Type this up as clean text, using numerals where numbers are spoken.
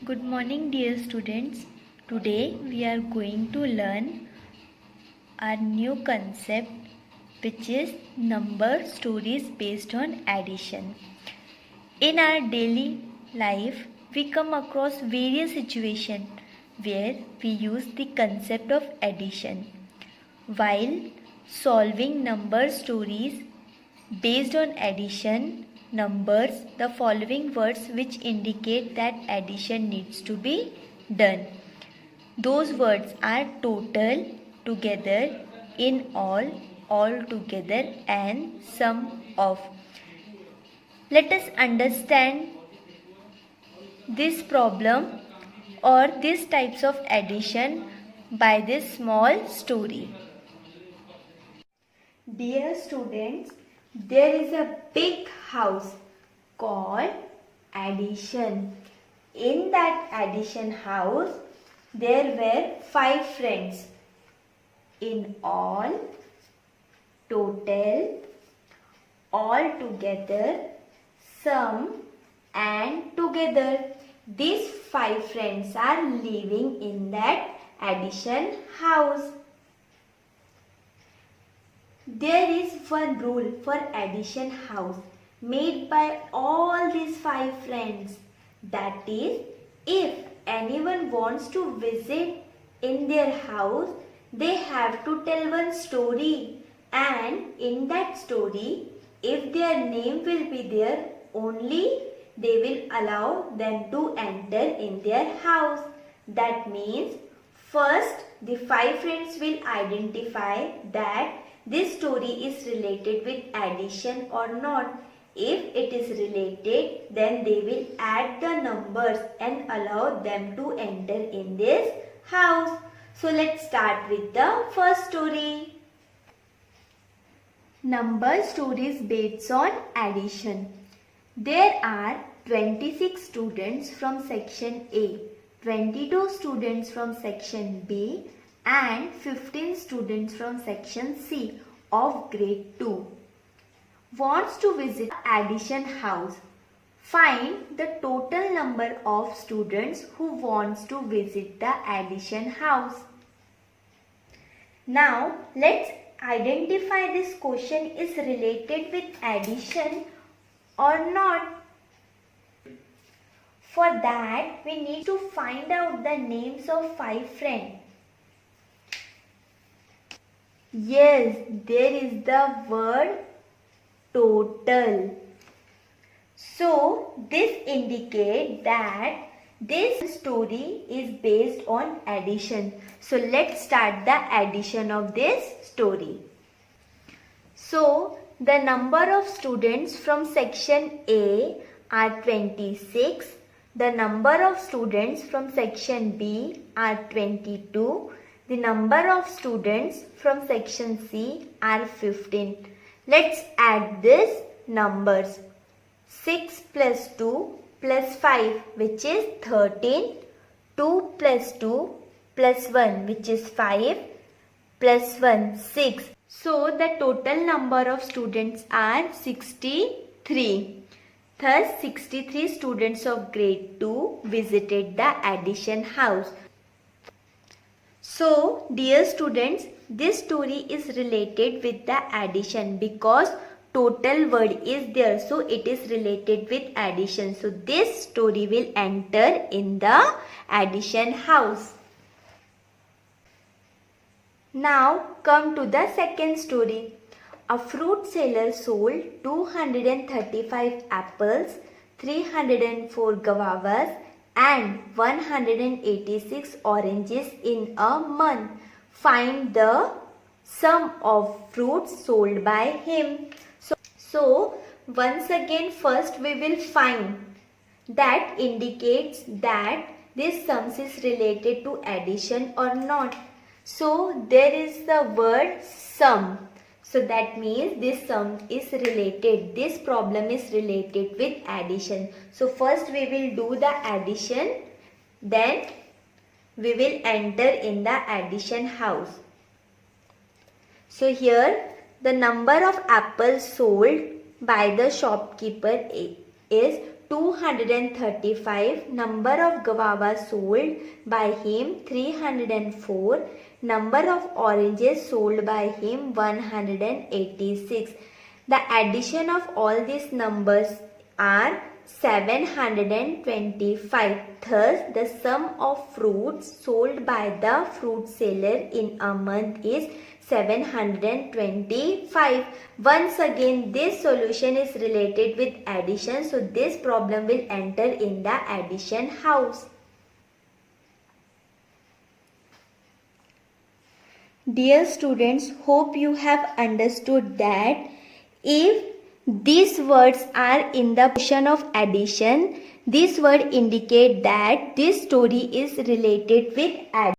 Good morning, dear students. Today we are going to learn our new concept, which is number stories based on addition. In our daily life, we come across various situations where we use the concept of addition. While solving number stories based on addition numbers, the following words which indicate that addition needs to be done. Those words are total, together, in all together, and sum of. Let us understand this problem or these types of addition by this small story. Dear students, there is a big house called addition. In that addition house, there were 5 friends. In all, total, all together, sum, and together. These 5 friends are living in that addition house. There is one rule for addition house made by all these 5 friends. That is, if anyone wants to visit in their house, they have to tell one story, and in that story, if their name will be there, only they will allow them to enter in their house. That means first the 5 friends will identify that this story is related with addition or not. If it is related, then they will add the numbers and allow them to enter in this house. So let's start with the first story. Number stories based on addition. There are 26 students from section A, 22 students from section B, and 15 students from section C of grade 2. Wants to visit addition house. Find the total number of students who wants to visit the addition house. Now let's identify this question is related with addition or not. For that, we need to find out the names of 5 friends. Yes, there is the word total. So, this indicates that this story is based on addition. So, let's start the addition of this story. So, the number of students from section A are 26. The number of students from section B are 22. The number of students from section C are 15. Let's add these numbers. 6 plus 2 plus 5, which is 13. 2 plus 2 plus 1, which is 5. Plus 1, 6. So the total number of students are 63. Thus 63 students of grade 2 visited the addition house. So, dear students, this story is related with the addition because total word is there. So, it is related with addition. So, this story will enter in the addition house. Now, come to the second story. A fruit seller sold 235 apples, 304 guavas, and 186 oranges in a month. Find the sum of fruits sold by him. So once again, first we will find that indicates that this sum is related to addition or not. So there is the word sum. So that means this sum is related. This problem is related with addition. So first we will do the addition. Then we will enter in the addition house. So here the number of apples sold by the shopkeeper is 235. Number of guavas sold by him 304. Number of oranges sold by him 186. The addition of all these numbers are 725. Thus, the sum of fruits sold by the fruit seller in a month is 725. Once again, this solution is related with addition, so this problem will enter in the addition house. Dear students, hope you have understood that if these words are in the position of addition, this word indicate that this story is related with addition.